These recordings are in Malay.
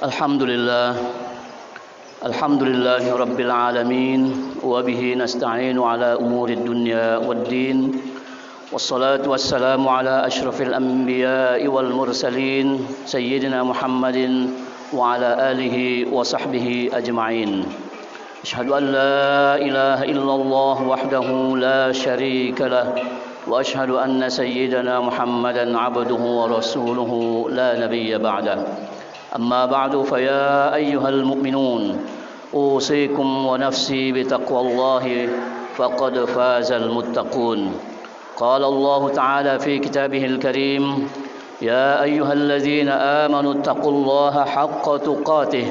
Alhamdulillah Alhamdulillahi Rabbil Alamin wa bihi nasta'inu ala umurid dunya waddin wassalatu wassalamu ala ashrafil anbiya'i wal mursalin sayyidina Muhammadin wa ala alihi wa sahbihi ajma'in. Ashhadu an la ilaha illallah wahdahu la syarika lah wa ashhadu anna sayyidina Muhammadan abduhu wa rasuluhu la nabiyya ba'dah. أما بعد فيا أيها المؤمنون أوصيكم ونفسي بتقوى الله فقد فاز المتقون. قال الله تعالى في كتابه الكريم يا أيها الذين آمنوا اتقوا الله حق تقاته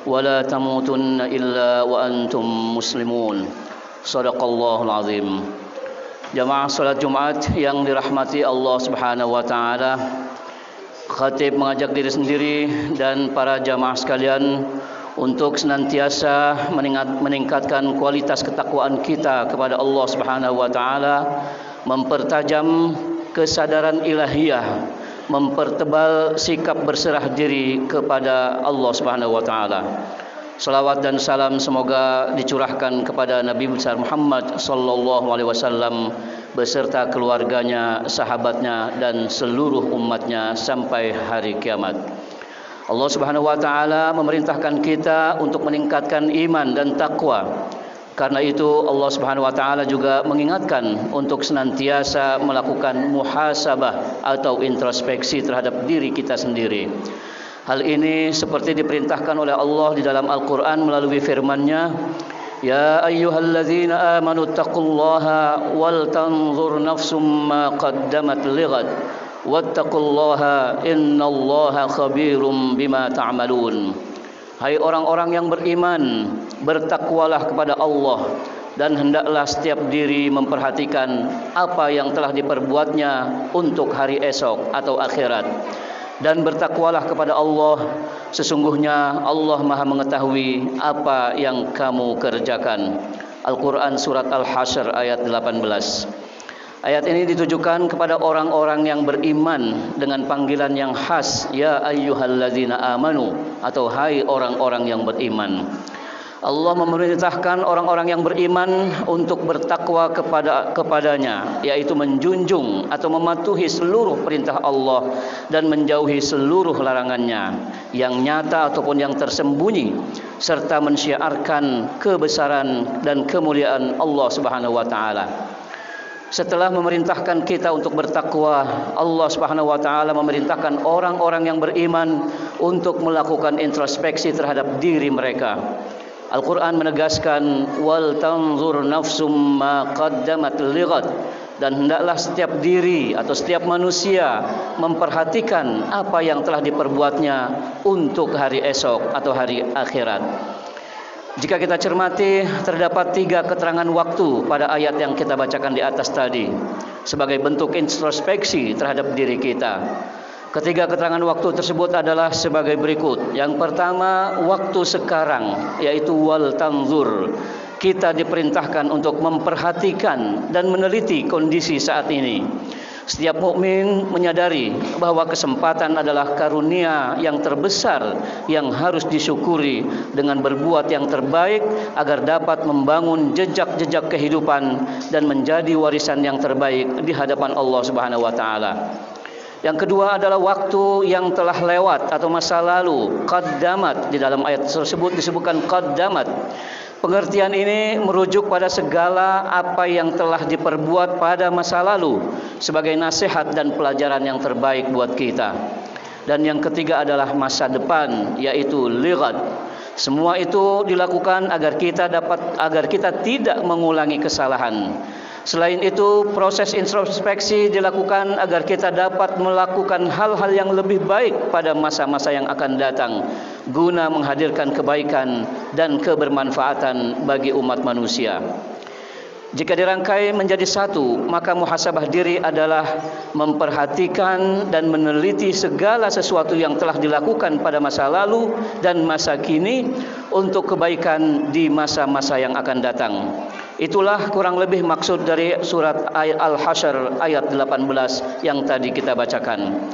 ولا تموتن إلا وأنتم مسلمون. صدق الله العظيم. Jamaah salat Jumat yang dirahmati Allah Subhanahu wa taala, Khatib mengajak diri sendiri dan para jamaah sekalian untuk senantiasa meningkatkan kualitas ketakwaan kita kepada Allah Subhanahu wa taala, mempertajam kesadaran ilahiyah, mempertebal sikap berserah diri kepada Allah Subhanahu wa taala. Salawat dan salam semoga dicurahkan kepada Nabi besar Muhammad sallallahu alaihi wasallam beserta keluarganya, sahabatnya dan seluruh umatnya sampai hari kiamat. Allah Subhanahu wa taala memerintahkan kita untuk meningkatkan iman dan takwa. Karena itu Allah Subhanahu wa taala juga mengingatkan untuk senantiasa melakukan muhasabah atau introspeksi terhadap diri kita sendiri. Hal ini seperti diperintahkan oleh Allah di dalam Al-Quran melalui firman-Nya, Ya ayyuhalladzina amanu taqullaha wal tanzur nafsum ma qaddamat lighad wattaqullaha innallaha khabirum bima ta'malun. Hai orang-orang yang beriman, bertakwalah kepada Allah dan hendaklah setiap diri memperhatikan apa yang telah diperbuatnya untuk hari esok atau akhirat. Dan bertakwalah kepada Allah, sesungguhnya Allah Maha mengetahui apa yang kamu kerjakan. Al-Quran Surat Al-Hasyr ayat 18. Ayat ini ditujukan kepada orang-orang yang beriman dengan panggilan yang khas, Ya ayyuhalladzina amanu, atau hai orang-orang yang beriman. Allah memerintahkan orang-orang yang beriman untuk bertakwa kepadanya, yaitu menjunjung atau mematuhi seluruh perintah Allah dan menjauhi seluruh larangannya yang nyata ataupun yang tersembunyi, serta mensyiarkan kebesaran dan kemuliaan Allah Subhanahu wa taala. Setelah memerintahkan kita untuk bertakwa, Allah Subhanahu wa taala memerintahkan orang-orang yang beriman untuk melakukan introspeksi terhadap diri mereka. Al-Quran menegaskan wal tanzur nafsum ma qaddamat lighad, dan hendaklah setiap diri atau setiap manusia memperhatikan apa yang telah diperbuatnya untuk hari esok atau hari akhirat. Jika kita cermati, terdapat 3 keterangan waktu pada ayat yang kita bacakan di atas tadi sebagai bentuk introspeksi terhadap diri kita. Ketiga keterangan waktu tersebut adalah sebagai berikut. Yang pertama, waktu sekarang, yaitu wal tanzur. Kita diperintahkan untuk memperhatikan dan meneliti kondisi saat ini. Setiap mukmin menyadari bahwa kesempatan adalah karunia yang terbesar yang harus disyukuri dengan berbuat yang terbaik agar dapat membangun jejak-jejak kehidupan dan menjadi warisan yang terbaik di hadapan Allah Subhanahu wa taala. Yang kedua adalah waktu yang telah lewat atau masa lalu, qaddamat. Di dalam ayat tersebut disebutkan qaddamat. Pengertian ini merujuk pada segala apa yang telah diperbuat pada masa lalu sebagai nasihat dan pelajaran yang terbaik buat kita. Dan yang ketiga adalah masa depan, yaitu lighad. Semua itu dilakukan agar kita tidak mengulangi kesalahan. Selain itu, proses introspeksi dilakukan agar kita dapat melakukan hal-hal yang lebih baik pada masa-masa yang akan datang, guna menghadirkan kebaikan dan kebermanfaatan bagi umat manusia. Jika dirangkai menjadi satu, maka muhasabah diri adalah memperhatikan dan meneliti segala sesuatu yang telah dilakukan pada masa lalu dan masa kini untuk kebaikan di masa-masa yang akan datang. Itulah kurang lebih maksud dari surat Al-Hasyr ayat 18 yang tadi kita bacakan.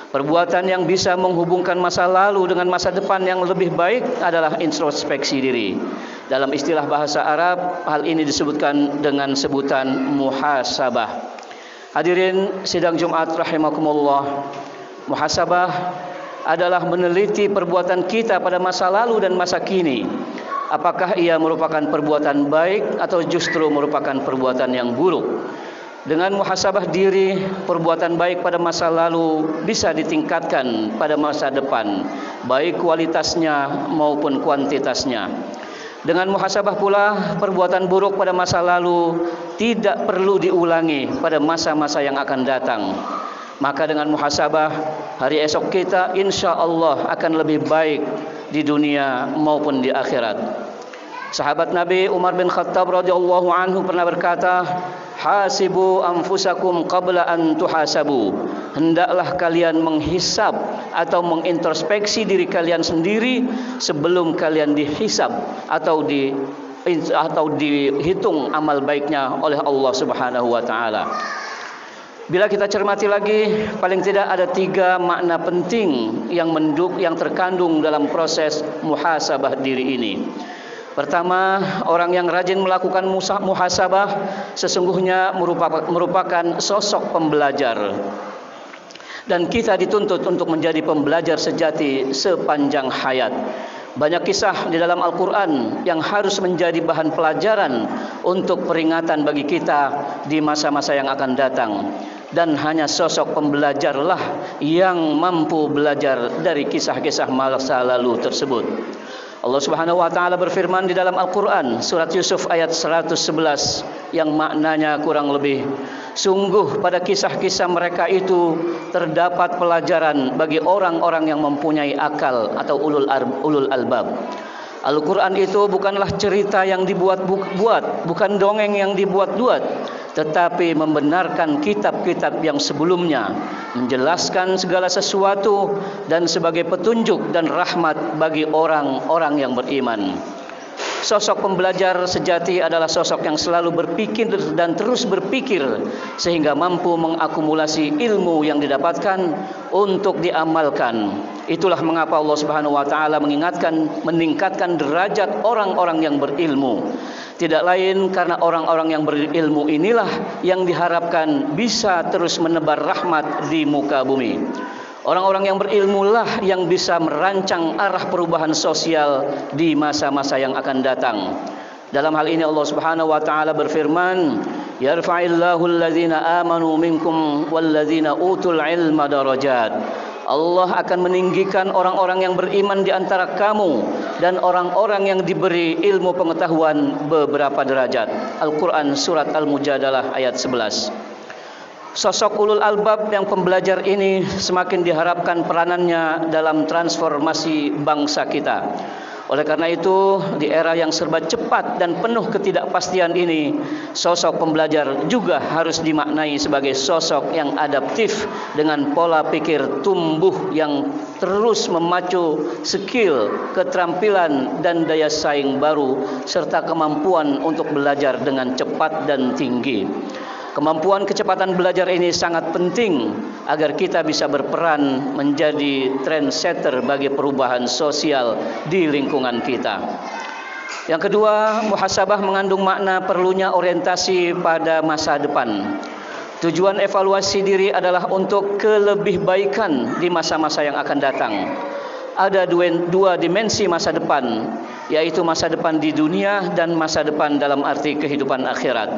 Perbuatan yang bisa menghubungkan masa lalu dengan masa depan yang lebih baik adalah introspeksi diri. Dalam istilah bahasa Arab, hal ini disebutkan dengan sebutan muhasabah. Hadirin sidang Jumat rahimakumullah. Muhasabah adalah meneliti perbuatan kita pada masa lalu dan masa kini. Apakah ia merupakan perbuatan baik atau justru merupakan perbuatan yang buruk? Dengan muhasabah diri, perbuatan baik pada masa lalu bisa ditingkatkan pada masa depan, baik kualitasnya maupun kuantitasnya. Dengan muhasabah pula, perbuatan buruk pada masa lalu tidak perlu diulangi pada masa-masa yang akan datang. Maka dengan muhasabah, hari esok kita insya Allah akan lebih baik di dunia maupun di akhirat. Sahabat Nabi Umar bin Khattab radhiyallahu anhu pernah berkata, "Hasibu anfusakum qabla an tuhasabu." Hendaklah kalian menghisab atau mengintrospeksi diri kalian sendiri sebelum kalian dihisab atau dihitung amal baiknya oleh Allah Subhanahu wa taala. Bila kita cermati lagi, paling tidak ada 3 makna penting yang terkandung dalam proses muhasabah diri ini. Pertama, orang yang rajin melakukan muhasabah sesungguhnya merupakan sosok pembelajar. Dan kita dituntut untuk menjadi pembelajar sejati sepanjang hayat. Banyak kisah di dalam Al-Quran yang harus menjadi bahan pelajaran untuk peringatan bagi kita di masa-masa yang akan datang. Dan hanya sosok pembelajarlah yang mampu belajar dari kisah-kisah masa lalu tersebut. Allah Subhanahu wa taala berfirman di dalam Al-Qur'an surat Yusuf ayat 111 yang maknanya kurang lebih, sungguh pada kisah-kisah mereka itu terdapat pelajaran bagi orang-orang yang mempunyai akal atau ulul albab. Al-Qur'an itu bukanlah cerita yang dibuat-buat, bukan dongeng yang dibuat-buat, tetapi membenarkan kitab-kitab yang sebelumnya, menjelaskan segala sesuatu dan sebagai petunjuk dan rahmat bagi orang-orang yang beriman. Sosok pembelajar sejati adalah sosok yang selalu berpikir dan terus berpikir sehingga mampu mengakumulasi ilmu yang didapatkan untuk diamalkan. Itulah mengapa Allah Subhanahu wa taala meningkatkan derajat orang-orang yang berilmu. Tidak lain karena orang-orang yang berilmu inilah yang diharapkan bisa terus menebar rahmat di muka bumi. Orang-orang yang berilmulah yang bisa merancang arah perubahan sosial di masa-masa yang akan datang. Dalam hal ini Allah Subhanahu wa taala berfirman, "Yarfa'illahu alladhina amanu minkum walladzina utul ilma darajat." Allah akan meninggikan orang-orang yang beriman di antara kamu dan orang-orang yang diberi ilmu pengetahuan beberapa derajat. Al-Quran surat Al-Mujadalah ayat 11. Sosok ulul albab yang pembelajar ini semakin diharapkan peranannya dalam transformasi bangsa kita. Oleh karena itu, di era yang serba cepat dan penuh ketidakpastian ini, sosok pembelajar juga harus dimaknai sebagai sosok yang adaptif dengan pola pikir tumbuh yang terus memacu skill, keterampilan, dan daya saing baru, serta kemampuan untuk belajar dengan cepat dan tinggi. Kemampuan kecepatan belajar ini sangat penting agar kita bisa berperan menjadi trendsetter bagi perubahan sosial di lingkungan kita. Yang kedua, muhasabah mengandung makna perlunya orientasi pada masa depan. Tujuan evaluasi diri adalah untuk kelebihbaikan di masa-masa yang akan datang. Ada dua dimensi masa depan, yaitu masa depan di dunia dan masa depan dalam arti kehidupan akhirat.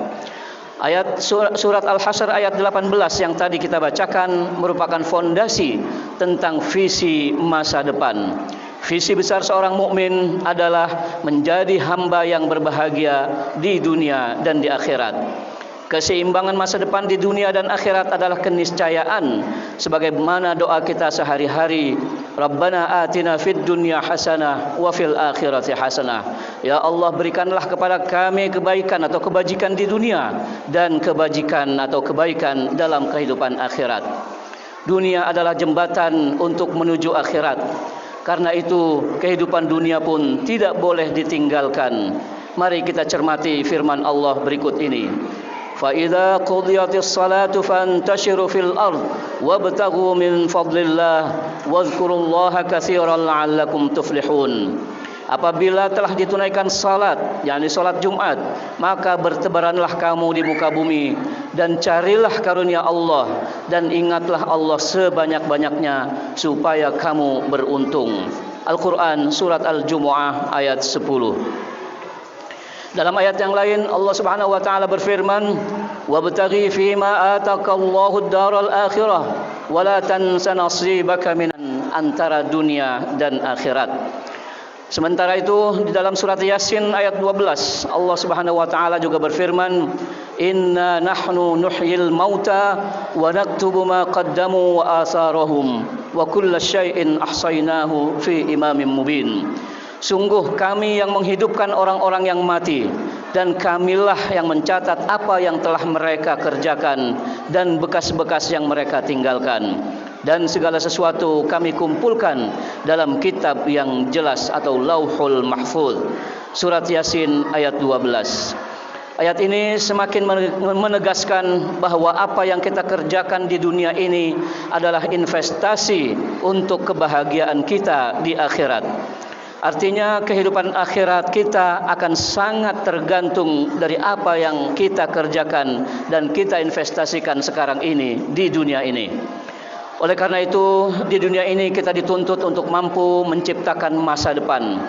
Ayat surat Al-Hasyr ayat 18 yang tadi kita bacakan merupakan fondasi tentang visi masa depan. Visi besar seorang mukmin adalah menjadi hamba yang berbahagia di dunia dan di akhirat. Keseimbangan masa depan di dunia dan akhirat adalah keniscayaan sebagaimana doa kita sehari-hari, Rabbana atina fid dunya hasanah wa fil akhirati hasanah. Ya Allah, berikanlah kepada kami kebaikan atau kebajikan di dunia dan kebajikan atau kebaikan dalam kehidupan akhirat. Dunia adalah jembatan untuk menuju akhirat. Karena itu kehidupan dunia pun tidak boleh ditinggalkan. Mari kita cermati firman Allah berikut ini. فإذا قضيت الصلاة فانتشروا في الأرض وابتغوا من فضل الله واذكروا الله كثيرا لعلكم تفلحون. Apabila telah ditunaikan salat, yakni salat Jumat, maka bertebaranlah kamu di muka bumi dan carilah karunia Allah dan ingatlah Allah sebanyak-banyaknya supaya kamu beruntung. Al-Quran Surat Al-Jumu'ah ayat 10. Dalam ayat yang lain Allah Subhanahu wa taala berfirman, "Wabtaghi fima ataqallahu ad-daral akhirah wa la tansa nasibaka minan," antara dunia dan akhirat. Sementara itu di dalam surat Yasin ayat 12 Allah Subhanahu wa taala juga berfirman, "Inna nahnu nuhyil mauta wa naktubu ma qaddamu wa atharahum wa kulla syai'in ahsaynahu fi imamin mubin." Sungguh kami yang menghidupkan orang-orang yang mati, dan kamilah yang mencatat apa yang telah mereka kerjakan dan bekas-bekas yang mereka tinggalkan. Dan segala sesuatu kami kumpulkan dalam kitab yang jelas atau Lauhul Mahfuz. Surat Yasin ayat 12. Ayat ini semakin menegaskan bahwa apa yang kita kerjakan di dunia ini adalah investasi untuk kebahagiaan kita di akhirat. Artinya kehidupan akhirat kita akan sangat tergantung dari apa yang kita kerjakan dan kita investasikan sekarang ini di dunia ini. Oleh karena itu di dunia ini kita dituntut untuk mampu menciptakan masa depan.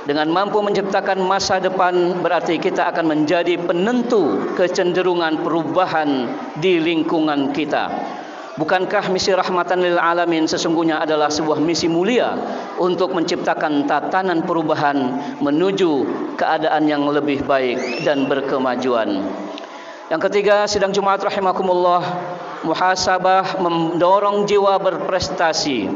Dengan mampu menciptakan masa depan berarti kita akan menjadi penentu kecenderungan perubahan di lingkungan kita. Bukankah misi rahmatan lil alamin sesungguhnya adalah sebuah misi mulia untuk menciptakan tatanan perubahan menuju keadaan yang lebih baik dan berkemajuan. Yang ketiga, sidang Jumat rahimakumullah, muhasabah mendorong jiwa berprestasi.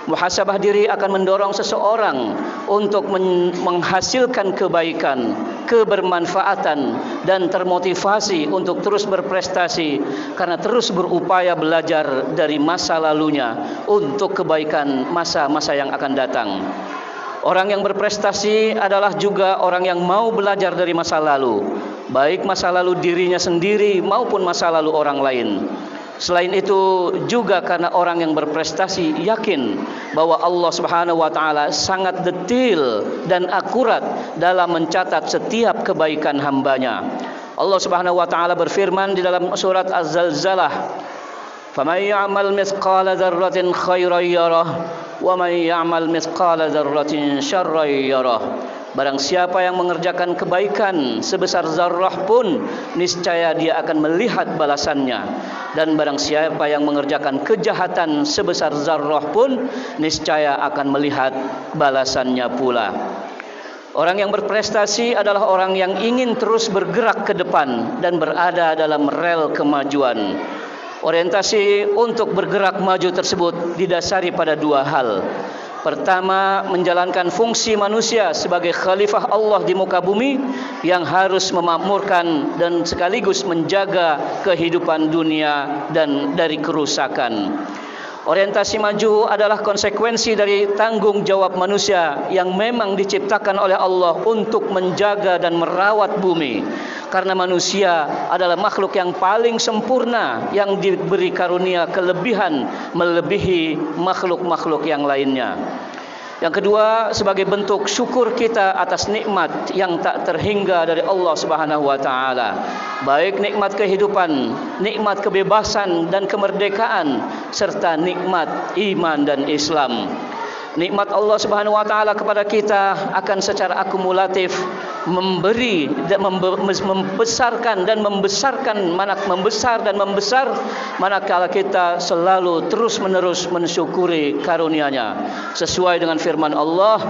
Muhasabah diri akan mendorong seseorang untuk menghasilkan kebaikan, kebermanfaatan, dan termotivasi untuk terus berprestasi karena terus berupaya belajar dari masa lalunya untuk kebaikan masa-masa yang akan datang. Orang yang berprestasi adalah juga orang yang mau belajar dari masa lalu, baik masa lalu dirinya sendiri maupun masa lalu orang lain. Selain itu juga karena orang yang berprestasi yakin bahwa Allah Subhanahu wa taala sangat detil dan akurat dalam mencatat setiap kebaikan hambanya. Allah Subhanahu wa taala berfirman di dalam surat Az-Zalzalah, "Faman ya'mal mithqala dzarratin khairan yarah wa man ya'mal mithqala dzarratin syarran yarah." Barang siapa yang mengerjakan kebaikan sebesar zarrah pun, niscaya dia akan melihat balasannya. Dan barang siapa yang mengerjakan kejahatan sebesar zarrah pun, niscaya akan melihat balasannya pula. Orang yang berprestasi adalah orang yang ingin terus bergerak ke depan dan berada dalam rel kemajuan. Orientasi untuk bergerak maju tersebut didasari pada dua hal. Pertama, menjalankan fungsi manusia sebagai khalifah Allah di muka bumi yang harus memakmurkan dan sekaligus menjaga kehidupan dunia dan dari kerusakan. Orientasi maju adalah konsekuensi dari tanggung jawab manusia yang memang diciptakan oleh Allah untuk menjaga dan merawat bumi. Karena manusia adalah makhluk yang paling sempurna yang diberi karunia kelebihan melebihi makhluk-makhluk yang lainnya. Yang kedua, sebagai bentuk syukur kita atas nikmat yang tak terhingga dari Allah Subhanahu wa taala, baik nikmat kehidupan, nikmat kebebasan dan kemerdekaan, serta nikmat iman dan Islam. Nikmat Allah Subhanahu wa taala kepada kita akan secara akumulatif memberi dan membesarkan dan membesarkan membesar manakala kita selalu terus-menerus mensyukuri karunia-Nya. Sesuai dengan firman Allah,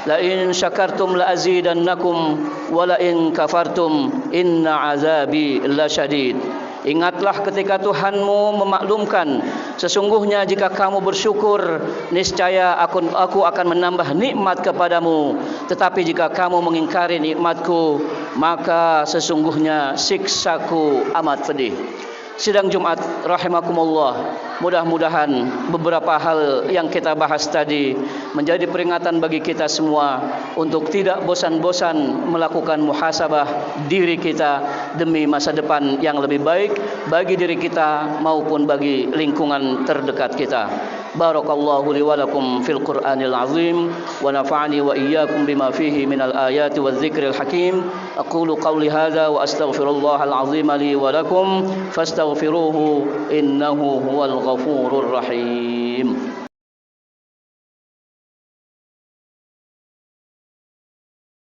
"La in syakartum la azidannakum wa la in kafartum inna azabi lasyadid." Ingatlah ketika Tuhanmu memaklumkan, sesungguhnya jika kamu bersyukur, niscaya aku akan menambah nikmat kepadamu. Tetapi jika kamu mengingkari nikmatku, maka sesungguhnya siksaku amat pedih. Sidang Jumat rahimakumullah, mudah-mudahan beberapa hal yang kita bahas tadi menjadi peringatan bagi kita semua untuk tidak bosan-bosan melakukan muhasabah diri kita demi masa depan yang lebih baik bagi diri kita maupun bagi lingkungan terdekat kita. Barakallahu li wa lakum fil Qur'anil azim wa nafa'ani wa iyyakum bima fihi minal ayati waz zikril hakim. Aqulu qawli hadza wa astaghfirullahal azim li wa lakum fastaghfiruhu innahu huwal ghafurur rahim.